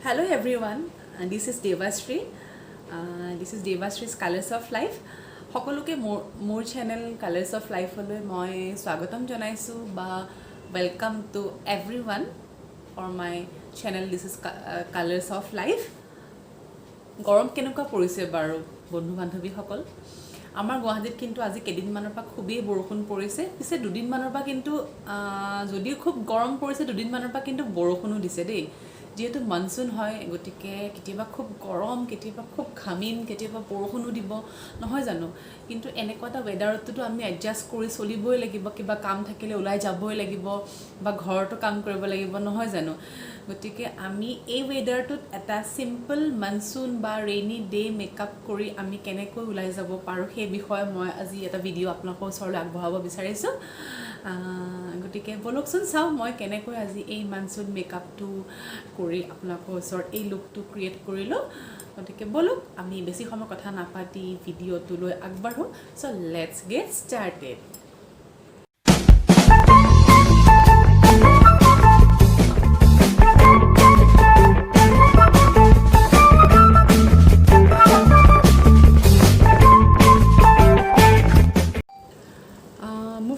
Hello everyone, this is Devashree. This is Devashree's Colors of Life. সকলোকে মোৰ channel Colors of Life লৈ মই স্বাগতম জনাইছো বা welcome to everyone for my channel. This is Colors of Life. গৰম কেনেকুৱা পৰিছে বাৰু বন্ধু বান্ধৱী সকল আমাৰ গুৱাহাটীত কিন্তু আজি কেদিনমানৰ পৰা খুবেই বৰষুণ পৰিছে পিছে দুদিনমানৰ পৰা কিন্তু যদিও খুব গৰম পৰিছে দুদিনমানৰ পৰা কিন্তু বৰষুণো দিছে দেই যেহেতু মনসুন হয় গতিকে কেতিয়াবা খুব গৰম কেতিয়াবা খুব ঘামিন কেতিয়াবা বৰষুণো দিব নহয় জানো কিন্তু এনেকুৱা এটা ওয়েদাৰতো আমি এডজাস্ট কৰি চলিবই লাগিব কিবা কাম থাকিলে ওলাই যাবই লাগিব বা ঘৰতো কাম কৰিব লাগিব নহয় জানো গতিকে আমি এই ওয়েদাৰটোত এটা সিম্পল মনসুন বা ৰেইনি ডে মেকআপ কৰি আমি কেনেকৈ ওলাই যাব পাৰো সেই বিষয়ে মই আজি এটা ভিডিও আপোনালোকৰ ওচৰলৈ আগবঢ়াব বিচাৰিছো গতিকে বলকচোন চাও মই কেনেকৈ আজি এই মনসুন মেকআপটো কৰি আপোনালোকৰ ওচৰত এই লুকটো ক্ৰিয়েট কৰিলো গতিকে বলক আমি বেছি সময় কথা নাপাতি ভিডিওটো লৈ আগবাঢ়ো so let's get started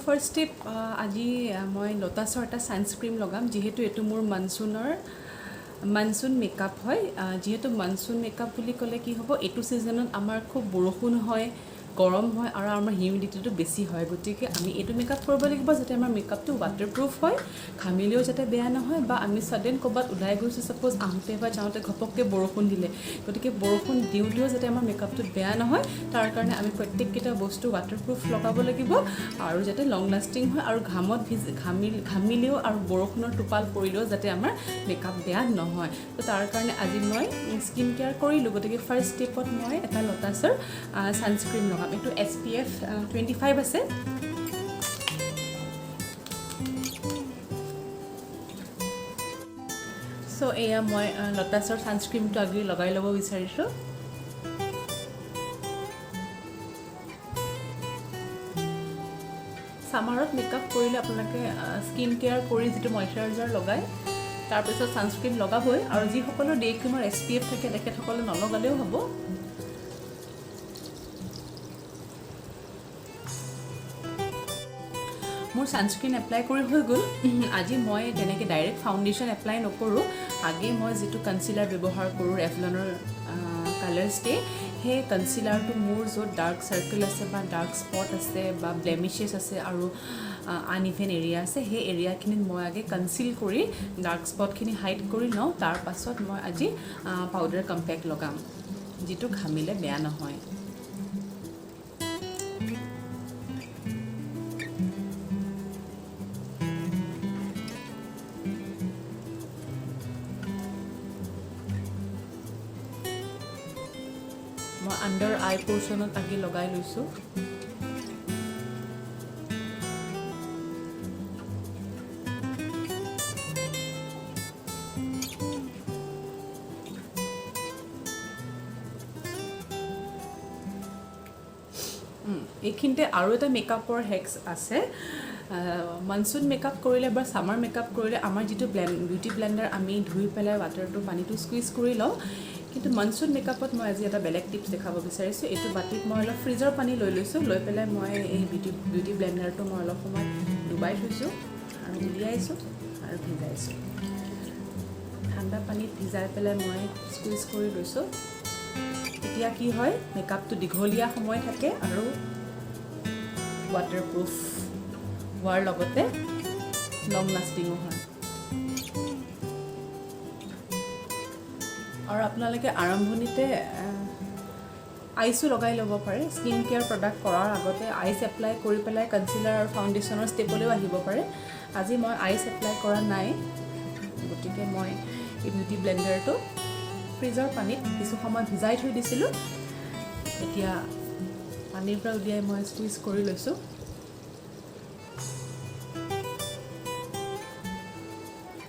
first step আজি মই লোটাছৰ এটা সানস্ক্ৰীম লগাম যেহেতু এটো মোৰ মনসুন মেকআপ হয় যেহেতু মনসুন মেকআপ বুলি ক'লে কি হ'ব এটো সিজনত আমাৰ খুব বৰষুণ হয় গৰম হয় আৰু আমাৰ হিউমিডিটিটো বেছি হয় গতিকে আমি এটো মেকআপ কৰিব লাগিব যাতে আমাৰ মেকআপটো ওৱাটাৰপ্ৰুফ হয় ঘামিলেও যাতে বেয়া নহয় বা আমি সডেন ক'বাত ওলাই গৈছো সাপোজ আহোতে বা যাওঁতে ঘপককে বৰষুণ দিলে গতিকে বৰষুণ দিওঁতেও যাতে আমাৰ মেকআপটো বেয়া নহয় তাৰ কাৰণে আমি প্ৰত্যেকটা বস্তু ওৱাটাৰপ্ৰুফ লগাব লাগিব আৰু যাতে লং লাষ্টিং হয় আৰু ঘামত ঘামিলেও আৰু বৰষুণৰ টোপাল পৰিলেও যাতে আমাৰ মেকআপ বেয়া নহয় তো তাৰ কাৰণে আজি মই স্কিন কেয়াৰ কৰিলো গতিকে ফাৰ্ষ্ট ষ্টেপত মই এটা লোটাছৰ সানস্ক্ৰীম লগাম এটো SPF 25 আছে সো এয়া মই লোটাছৰ সানস্ক্ৰীমটো আগি লগাই ল'ব বিচাৰিছো সামাৰত মেকআপ কৰিলে আপোনালোকে স্কিন কেয়াৰ কৰি যেটো ময়শ্চাৰাইজাৰ লগায় তাৰ পিছত সানস্ক্ৰীম লগাবই আৰু যি সকলো ডে ক্ৰীমৰ SPF থাকে তেখেতসকলে নলগালেও হ'ব মোৰ সানস্ক্ৰীন এপ্লাই কৰি হৈ গ'ল আজি মই তেনেকৈ ডাইৰেক্ট ফাউণ্ডেশ্যন এপ্লাই নকৰো আগে মই যেটো কনসিলাৰ ব্যৱহাৰ কৰো ৰেভলনৰ কালাৰ ষ্টে হে কনসিলাৰটো মোৰ য'ত ডাৰ্ক সাৰ্কেল আছে বা ডাৰ্ক স্পট আছে বা ব্লেমিশেছ আছে আৰু আনইভেন এৰিয়া আছে হে এৰিয়াখিনিত মই আগে কনসিল কৰি ডাৰ্ক স্পটখিনি হাইড কৰি লওঁ তাৰ পাছত মই আজি পাউডাৰ কম্পেক্ট লগাম যেটো ঘামিলে বেয়া নহয় মই আন্ডাৰ আই পোৰ্শনত আগে লগাই লৈছো এইখিনতে আৰু এটা মেকআপৰ হেক্স আছে মনসুন মেকআপ কৰিলে বা সামাৰ মেকআপ কৰিলে আমাৰ যেটো বিউটি ব্লেন্ডাৰ আমি ধুই পেলাই ওয়াটাৰটো পানীটো স্কুইজ কৰি লওঁ কিন্তু মনসুন মেকআপত মই আজি এটা বেলেগ টিপছ দেখাব বিচাৰিছো এটো বাটিত মই অলপ ফ্ৰিজৰ পানী লৈ লৈছো লৈ পেলাই মই এই বিউটি ব্লেন্ডাৰটো মই অলপ সময় ডুবাই থৈছো আৰু উলিয়াইছো আৰু ভিজাইছো ঠাণ্ডা পানীত ভিজাই পেলাই মই স্কুইজ কৰি লৈছো এতিয়া কি হয় মেকআপটো দীঘলীয়া সময় থাকে আৰু ওয়াটাৰপ্ৰুফ হোৱাৰ লগতে লং লাষ্টিংও হয় আৰু আপোনালোকে আৰম্ভণিতে আইসো লগাই ল'ব পাৰে স্কিন কেয়াৰ প্ৰডাক্ট কৰাৰ আগতে আইস এপ্লাই কৰি পেলাই কনসিলাৰ আৰু ফাউণ্ডেশ্যনৰ ষ্টেপলৈও আহিব পাৰে আজি মই আইস এপ্লাই কৰা নাই গতিকে মই এই বিউটি ব্লেন্ডাৰটো ফ্ৰিজৰ পানীত কিছু সময় ভিজাই থৈ দিছিলোঁ এতিয়া পানীৰ পৰা উলিয়াই মই স্কুইজ কৰি লৈছো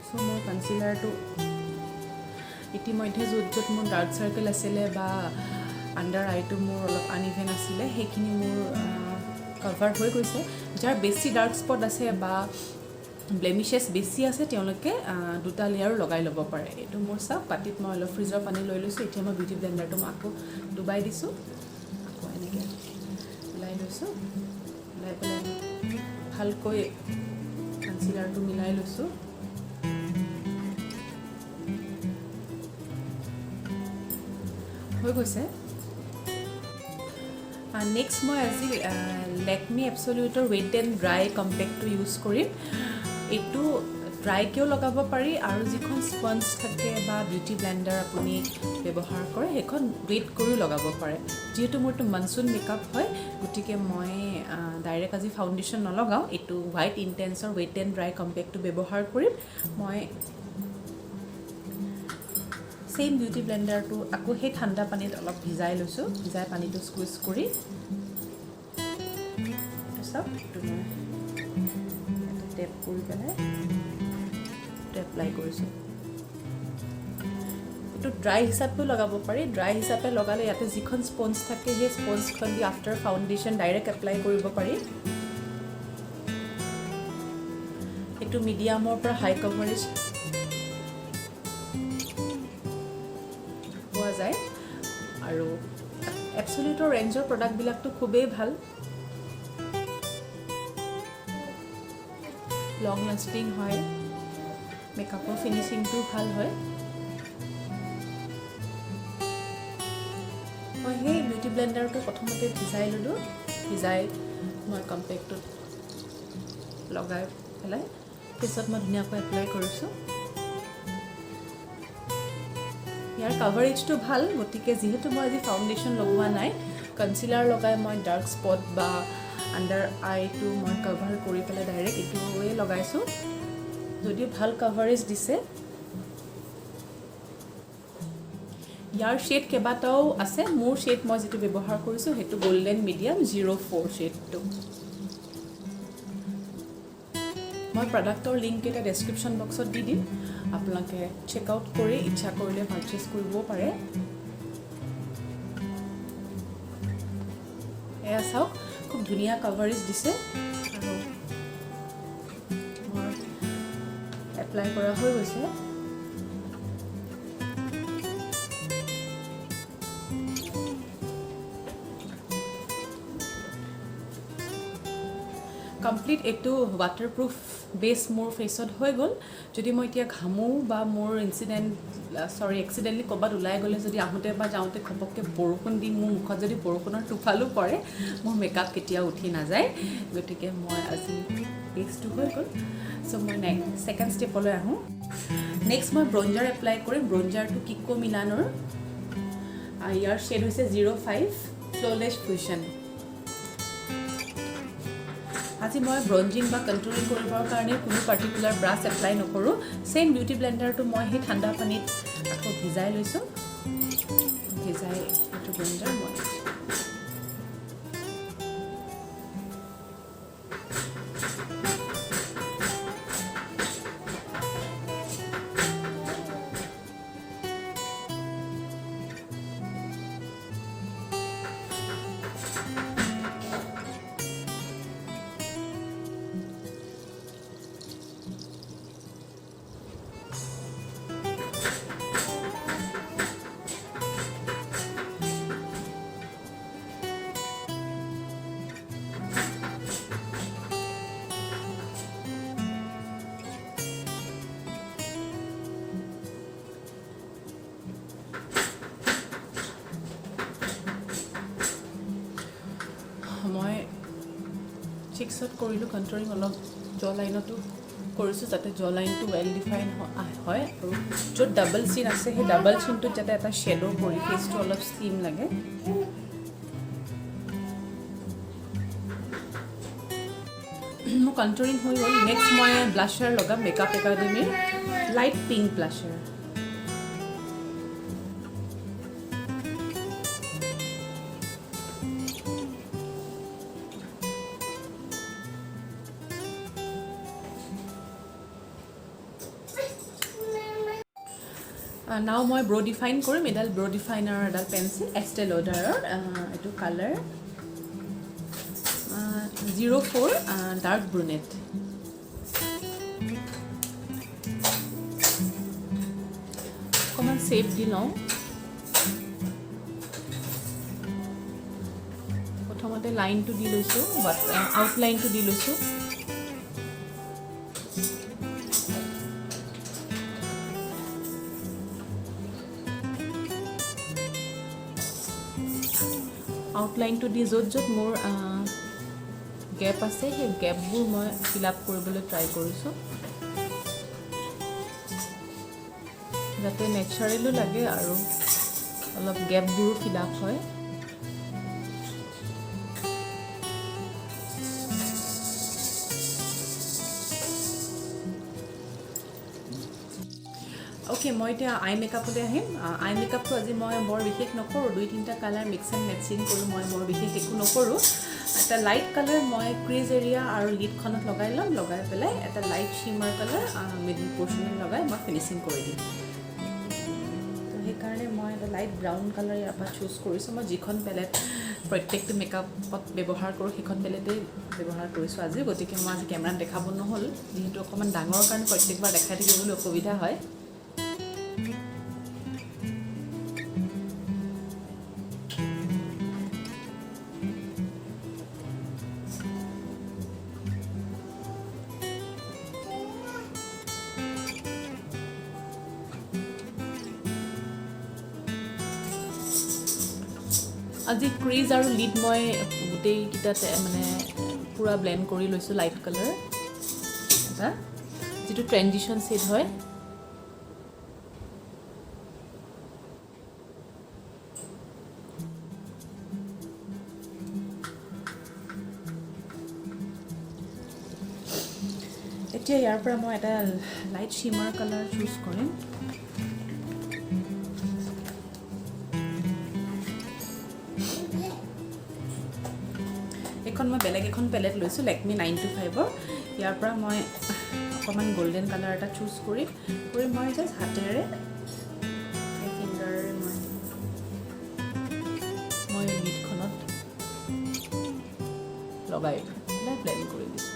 সো মোৰ কনসিলাৰটো ইতিমধ্যে য'ত মোৰ ডাৰ্ক সাৰ্কেল আছিলে বা আন্ডাৰ আইটো মোৰ অলপ আনইভেন আছিলে সেইখিনি মোৰ কভাৰ হৈ গৈছে যাৰ বেছি ডাৰ্ক স্পট আছে বা ব্লেমিছেছ বেছি আছে তেওঁলোকে দুটা লেয়াৰ লগাই ল'ব পাৰে। এইটো মোৰ চাওক পাতিত মই অলপ ফ্ৰিজৰ পানী লৈ লৈছোঁ। এতিয়া মই বিউটি ব্লেণ্ডাৰটো মই আকৌ ডুবাই দিছোঁ, আকৌ এনেকৈ ওলাই লৈছোঁ, ওলাই পেলাই ভালকৈ কনচিলাৰটো মিলাই লৈছোঁ। হৈ গৈছে। নেক্সট মই আজি লেকমি এবছলিউটৰ ৱেট এণ্ড ড্ৰাই কম্পেক্টটো ইউজ কৰিম। এইটো ড্ৰাইকৈও লগাব পাৰি আৰু যিখন স্পঞ্জ থাকে বা বিউটি ব্লেণ্ডাৰ আপুনি ব্যৱহাৰ কৰে সেইখন ৱেট কৰিও লগাব পাৰে। যিহেতু মোৰতো মনচুন মেকআপ হয়, গতিকে মই ডাইৰেক্ট আজি ফাউণ্ডেশ্যন নলগাওঁ। এইটো হোৱাইট ইণ্টেন্সৰ ৱেট এণ্ড ড্ৰাই কম্পেক্টটো ব্যৱহাৰ কৰিম। মই চেম বিউটি ব্লেণ্ডাৰটো আকৌ সেই ঠাণ্ডা পানীত অলপ ভিজাই লৈছোঁ, ভিজাই পানীটো স্কুইজ কৰি চাওক এইটো মই এটা টেপ কৰি পেলাই এপ্লাই কৰিছোঁ। এইটো ড্ৰাই হিচাপেও লগাব পাৰি। ড্ৰাই হিচাপে লগালে ইয়াতে যিখন স্পঞ্জ থাকে সেই স্পঞ্জখন দি আফটাৰ ফাউণ্ডেশ্যন ডাইৰেক্ট এপ্লাই কৰিব পাৰি। এইটো মিডিয়ামৰ পৰা হাই কভাৰেজ পোৱা যায় আৰু এবছলিউটৰ ৰেঞ্জৰ প্ৰডাক্টবিলাকতো খুবেই ভাল, লং লাষ্টিং হয়, মেকআপৰ ফিনিচিংটো ভাল হয়। মই সেই বিউটি ব্লেণ্ডাৰটো প্ৰথমতে ভিজাই ল'লোঁ, ভিজাই মই কম্পেক্টটোত লগাই পেলাই পিছত মই ধুনীয়াকৈ এপ্লাই কৰিছোঁ। ইয়াৰ কাভাৰেজটো ভাল, গতিকে যিহেতু মই আজি ফাউণ্ডেশ্যন লগোৱা নাই, কনচিলাৰ লগাই মই ডাৰ্ক স্পট বা আণ্ডাৰ আইটো মই কভাৰ কৰি পেলাই ডাইৰেক্ট এইটোৱে লগাইছোঁ। যদিও ভাল কাভাৰেজ দিছে। ইয়াৰ শ্বেড কেইবাটাও আছে। মোৰ শ্বেড মই যিটো ব্যৱহাৰ কৰিছোঁ সেইটো গল্ডেন মিডিয়াম 04 শ্বেডটো। মই প্ৰডাক্টৰ লিংক এটা ডেছক্ৰিপশ্যন বক্সত দি দিম, আপোনালোকে চেক আউট কৰি ইচ্ছা কৰিলে পাৰচেছ কৰিবও পাৰে। এয়া চাওক খুব ধুনীয়া কাভাৰেজ দিছে আৰু মোৰ এপ্লাই কৰা হৈ গৈছে। কমপ্লিট এইটো ৱাটাৰপ্ৰুফ বেছ মোৰ ফেচত হৈ গ'ল। যদি মই এতিয়া ঘামো বা মোৰ এক্সিডেণ্টলি ক'ৰবাত ওলাই গ'লে যদি আহোঁতে বা যাওঁতে ঘপককৈ বৰষুণ দি মোৰ মুখত যদি বৰষুণৰ টোপালো পৰে, মোৰ মেকআপ কেতিয়াও উঠি নাযায়। গতিকে মই আজি বেছটো হৈ গ'ল। চ' মই ছেকেণ্ড ষ্টেপলৈ আহোঁ। নেক্সট মই ব্ৰঞ্জাৰ এপ্লাই কৰিম। ব্ৰঞ্জাৰটো কিকো মিলানৰ, ইয়াৰ শ্বেড হৈছে 05 ফ্ল'লেছ ফিউজন। আজি মই ব্ৰঞ্জিং বা কণ্ট্ৰলিং কৰিবৰ কাৰণে কোনো পাৰ্টিকুলাৰ ব্ৰাছ এপ্লাই নকৰোঁ। চেম বিউটি ব্লেণ্ডাৰটো মই সেই ঠাণ্ডা পানীত আকৌ ভিজাই লৈছোঁ, ভিজাই এইটো ব্লেণ্ডাৰ মই চিক্সত কৰিলোঁ কণ্ট্ৰলিং, অলপ জ লাইনতো কৰিছোঁ যাতে জ লাইনটো ৱেল ডিফাইন হয় আৰু য'ত ডাবল চিন আছে সেই ডাবল চিনটোত যাতে এটা শ্বেডো কৰি ফেচটো অলপ স্লিম লাগে। মোৰ কণ্ট্ৰলিং হৈ গ'ল। নেক্সট মই ব্লাছাৰ লগাম, মেকআপ একাডেমীৰ লাইট পিংক ব্লাছাৰ। নাও মই ব্ৰ' ডিফাইন কৰিম। এডাল ব্ৰ' ডিফাইনাৰ এডাল পেঞ্চিল এষ্টে লডাৰৰ, এইটো কালাৰ 04 ডাৰ্ক ব্ৰুনেট। অকণমান শ্বেপ দি লওঁ প্ৰথমতে লাইনটো দি লৈছোঁ আউটলাইনটো দি লৈছোঁ আউটলাইনটো দি য'ত য'ত মোৰ গেপ আছে সেই গেপবোৰ মই ফিল আপ কৰিবলৈ ট্ৰাই কৰিছোঁ যাতে নেচাৰেলো লাগে আৰু অলপ গেপবোৰো ফিল আপ হয় ओके मैं इतना आई मेकअपले आहिम आई मेकअपটো আজি মই বৰ বিশেষ নকৰোঁ 2-3টা কালাৰ মিক্স এণ্ড মেচিং কৰোঁ মই বৰ বিশেষ একো নকৰোঁ এটা লাইট কালাৰ মই ক্ৰিজ এৰিয়া আৰু লিডখনত লগাই ল'ম লগাই পেলাই এটা লাইট শিমাৰ কালাৰ মিডল পোৰ্চনত লগাই মই ফিনিশিং কৰি দিম তো সেইকাৰণে মই এটা লাইট ব্ৰাউন কালাৰ ইয়াৰ পৰা চুজ কৰিছোঁ মই যিখন পেলেট প্ৰত্যেকটো মেকআপত ব্যৱহাৰ কৰোঁ সেইখন পেলেটেই ব্যৱহাৰ কৰিছোঁ আজি গতিকে মই আজি কেমেৰাত দেখাব নহ'ল যিহেতু অকণমান ডাঙৰ কাৰণে প্ৰত্যেকবাৰ দেখাই থাকিবলৈ অসুবিধা হয় আজি ক্ৰিজ আৰু লিড মই গোটেইকেইটাতে মানে পুৰা ব্লেণ্ড কৰি লৈছোঁ লাইট কালাৰ এটা যিটো ট্ৰেনজিশ্যন শেড হয় এতিয়া ইয়াৰ পৰা মই এটা লাইট শিমাৰ কালাৰ চুজ কৰিম এখন মই বেলেগ এখন পেলেট লৈছোঁ লেকমি 925ৰ ইয়াৰ পৰা মই অকণমান গোল্ডেন কালাৰ এটা চুজ কৰি মই জাষ্ট হাতেৰে ফিংগাৰেৰে মই লিডখনত লগাই পেলাই ব্লেণ্ড কৰি দিছোঁ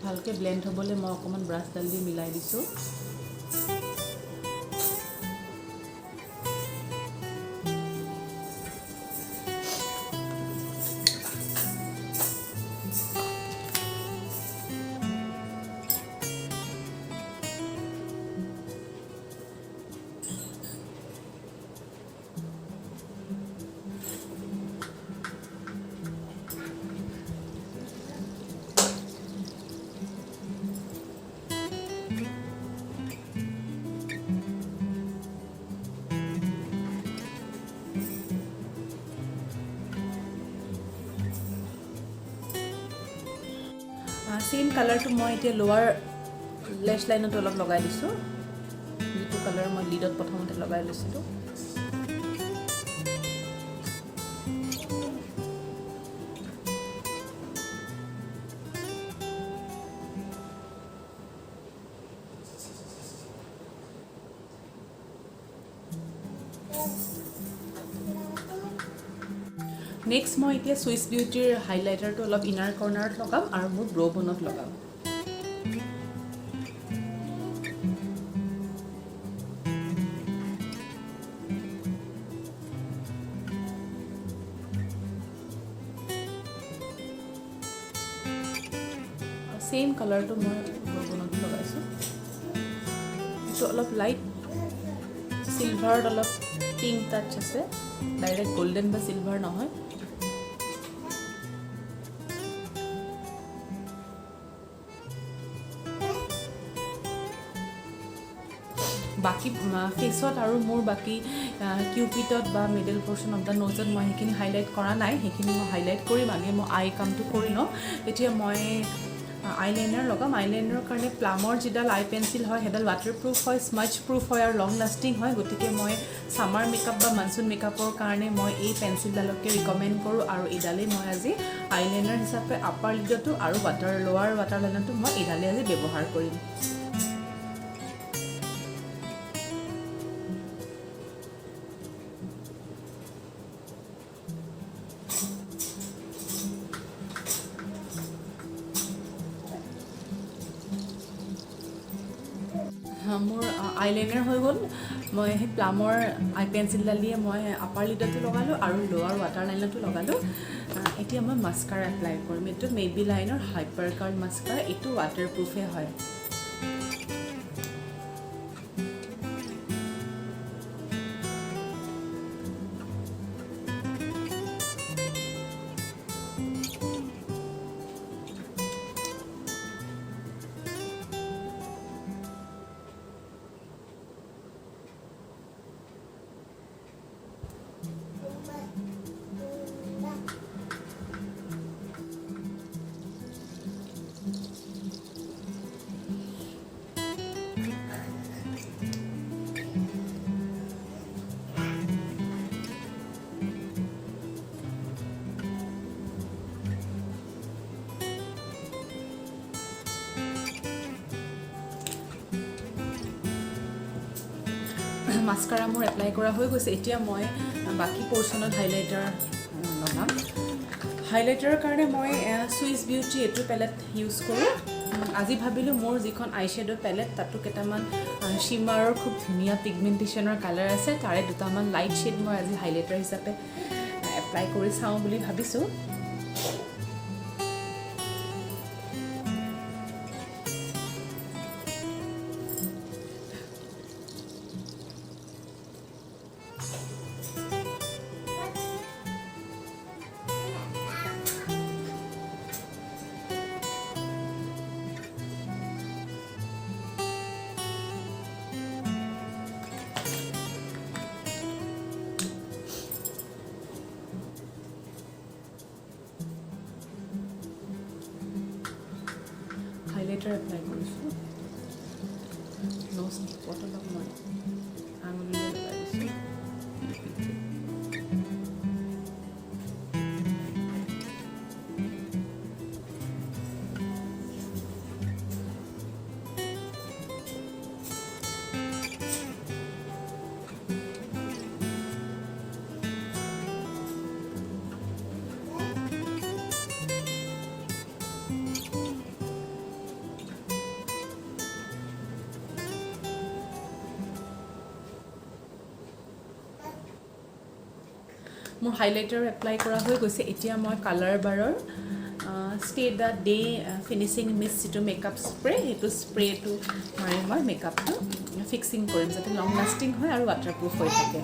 ভালকৈ ব্লেণ্ড হ'বলৈ মই অকণমান ব্ৰাছডাল দি মিলাই দিছোঁ सेम कलरটো মই এতিয়া লোৱাৰ লেছ লাইনত অলপ লগাই দিছোঁ যিটো কালাৰ মই লিডত প্ৰথমতে লগাই লৈছিলোঁ नेक्स्ट मैं इतना स्विस ब्यूटीर हाइलाइटर तो अलग इनार कर्नार लगाम और मोर ब्रो बोनत लगाम सेम कलर तो मैं ब्रो बोनत लगाइছো तो अलग लाइट सिल्वर अलग पिंक टच আছে डायरेक्ट गोल्डन बा सिल्वर নহয় बाकी फेसत और मोर बाकी किউপিডত বা मिडल पोर्शन अफ द नोजत मैं हेखिनि हाइलाइट करा नाइ हेखिनि मैं हाइलाइट करिम आगे मैं आई कामটো करि न एतिया मैं আইলাইনাৰ লগাম। আইলাইনাৰৰ কাৰণে প্লামৰ যিডাল আই পেঞ্চিল হয় সেইডাল ৱাটাৰপ্ৰুফ হয়, স্মাজ প্ৰুফ হয় আৰু লং লাষ্টিং হয়। গতিকে মই ছামাৰ মেকআপ বা মনচুন মেকআপৰ কাৰণে মই এই পেঞ্চিলডালকে ৰিকমেণ্ড কৰোঁ আৰু এইডালেই মই আজি আইলাইনাৰ হিচাপে আপাৰ লিডতো আৰু লোৱাৰ ৱাটাৰ লাইনতো মই এইডালেই আজি ব্যৱহাৰ কৰিম। মোৰ আইলাইনাৰ হৈ গ'ল। মই সেই প্লামৰ আই পেঞ্চিলডাল দিয়ে মই আপাৰ লিডতো লগালোঁ আৰু লোৱাৰ ৱাটাৰ লাইনতো লগালোঁ। এতিয়া মই মাস্কাৰা এপ্লাই কৰিম। এইটো মেবীলাইনৰ হাইপাৰ কাৰ্ল মাস্কাৰা। এইটো ৱাটাৰপ্ৰুফে হয়। মাস্কাৰা মোৰ এপ্লাই কৰা হৈ গৈছে। এতিয়া মই বাকী পৰ্চনত হাইলাইটাৰ লগাম। হাইলাইটাৰৰ কাৰণে মই চুইচ বিউটি এইটো পেলেট ইউজ কৰোঁ। আজি ভাবিলোঁ মোৰ যিখন আই শ্বেডো পেলেট তাতো কেইটামান শ্বিমাৰৰ খুব ধুনীয়া পিগমেণ্টেশ্যনৰ কালাৰ আছে, তাৰে দুটামান লাইট শ্বেড মই আজি হাইলাইটাৰ হিচাপে এপ্লাই কৰি চাওঁ বুলি ভাবিছোঁ। হাইলাইটাৰ এপ্লাই কৰিছোঁ। ন'জ বটলক মই আঙুলিৰে লগাই দিছোঁ। মোৰ হাইলাইটাৰ এপ্লাই কৰা হৈ গৈছে। এতিয়া মই কালাৰ বাৰৰ ষ্টে দ্য ডে ফিনিচিং মিষ্ট যিটো মেকআপ স্প্ৰে, সেইটো স্প্ৰেটো মাৰি মই মেকআপটো ফিক্সিং কৰিম যাতে লং লাষ্টিং হয় আৰু ৱাটাৰপ্ৰুফ হৈ থাকে।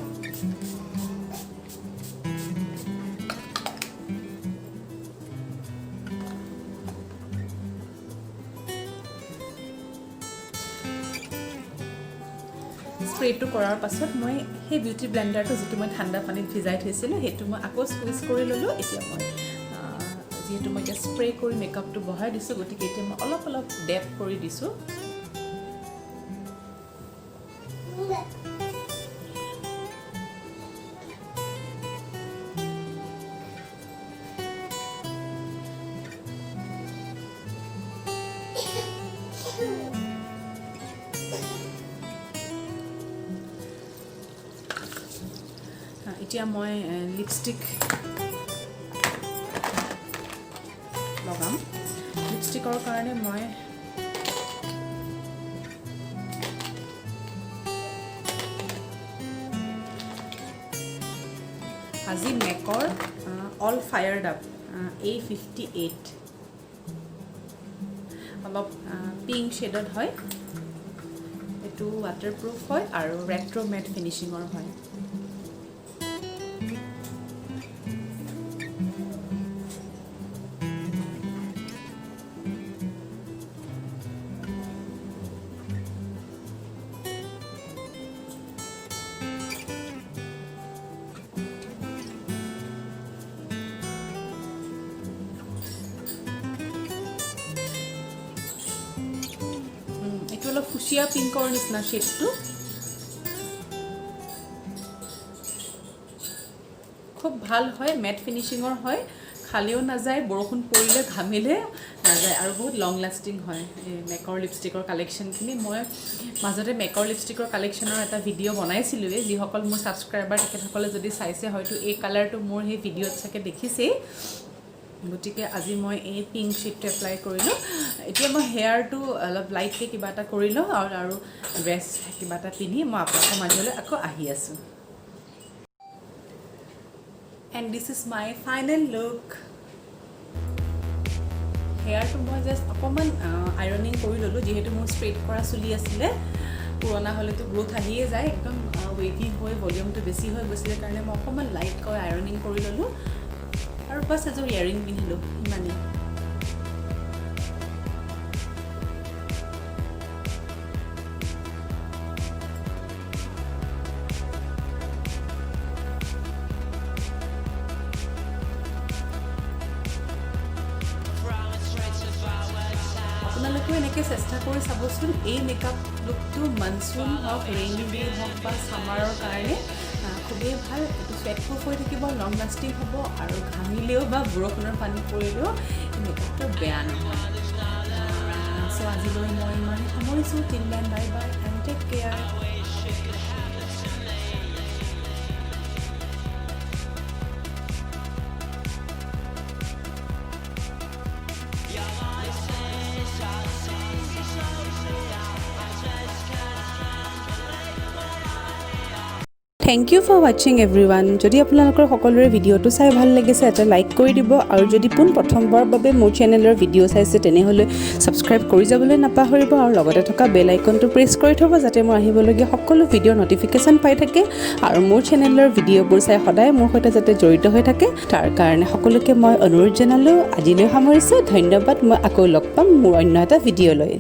স্প্ৰেটো কৰাৰ পাছত মই সেই বিউটি ব্লেণ্ডাৰটো যিটো মই ঠাণ্ডা পানীত ভিজাই থৈছিলোঁ সেইটো মই আকৌ স্কুইজ কৰি ল'লোঁ। এতিয়া মই যিহেতু মই এতিয়া স্প্ৰে কৰি মেকআপটো বহাই দিছোঁ, গতিকে এতিয়া মই অলপ অলপ ডেপ কৰি দিছোঁ। এতিয়া মই লিপষ্টিক লগাম। লিপষ্টিকৰ কাৰণে মই আজি মেকৰ অল ফায়াৰ্ড আপ A58 অলপ পিংক শ্বেডত হয়। এইটো ৱাটাৰপ্ৰুফ হয় আৰু ৰেট্ৰ' মেট ফিনিচিঙৰ হয়। ফুচিয়া পিংকৰ নিচিনা শেডটো খুব ভাল হয় মেট ফিনিশিঙৰ হয় খালিও নাযায় বৰষুণ পৰিলে ঘামিলে নাযায় আৰু বহুত লং লাষ্টিং হয় মেকৰ লিপষ্টিকৰ কালেকশ্যনখিনি মই মাজতে মেকৰ লিপষ্টিকৰ কালেকশ্যনৰ এটা ভিডিঅ' বনাইছিলোঁৱে যিসকল মোৰ ছাবস্ক্ৰাইবাৰ তেখেতসকলে যদি চাইছে হয়তো এই কালাৰটো মোৰ সেই ভিডিঅ'ত চাগে দেখিছেই গতিকে আজি মই এই পিংক শেডটো এপ্লাই কৰিলোঁ এতিয়া মই হেয়াৰটো অলপ লাইটকৈ কিবা এটা কৰি লওঁ আৰু ড্ৰেছ কিবা এটা পিন্ধি মই আপোনালোকৰ মাজলৈ আকৌ আহি আছোঁ and this is my final look হেয়াৰটো মই জাষ্ট অকণমান আইৰনিং কৰি ল'লোঁ যিহেতু মোৰ ষ্ট্ৰেইট কৰা চুলি আছিলে পুৰণা হ'লেতো গ্ৰোথ আহিয়ে যায় একদম ৱেভি হৈ ভলিউমটো বেছি হৈ গৈছিলে কাৰণে মই অকণমান লাইটকৈ আইৰনিং কৰি ল'লোঁ আৰু বাছ এযোৰ ইয়েৰিং পিন্ধিলোঁ ইমানেই আপোনালোকেও এনেকৈ চেষ্টা কৰি চাবচোন এই মেকআপ লুকটো মনচুন হওক ৰেইনি ডে হওক বা ছামাৰৰ কাৰণে খুবেই ভাল এইটো ফেট প্ৰুফ হৈ থাকিব লং লাষ্টিং হ'ব আৰু ঘামিলেও বা বৰষুণৰ পানী পৰিলেও এই মেকআপটো বেয়া নহয় চ' আজিলৈ মই ইমানেই সামৰিছোঁ till then bye bye and take care thank you for ৱাচিং এভৰিৱান যদি আপোনালোকৰ সকলোৰে ভিডিঅ'টো চাই ভাল লাগিছে এটা লাইক কৰি দিব আৰু যদি প্ৰথমবাৰৰ বাবে মোৰ চেনেলৰ ভিডিঅ' চাইছে তেনেহ'লে ছাবস্ক্ৰাইব কৰি যাবলৈ নাপাহৰিব আৰু লগতে থকা বেল আইকনটো প্ৰেছ কৰি থ'ব যাতে মোৰ আহিবলগীয়া সকলো ভিডিঅ'ৰ নটিফিকেশ্যন পাই থাকে আৰু মোৰ চেনেলৰ ভিডিঅ'বোৰ চাই সদায় মোৰ সৈতে যাতে জড়িত হৈ থাকে তাৰ কাৰণে সকলোকে মই অনুৰোধ জনালোঁ আজিলৈ সামৰিছোঁ ধন্যবাদ মই আকৌ লগ পাম মোৰ অন্য এটা ভিডিঅ'লৈ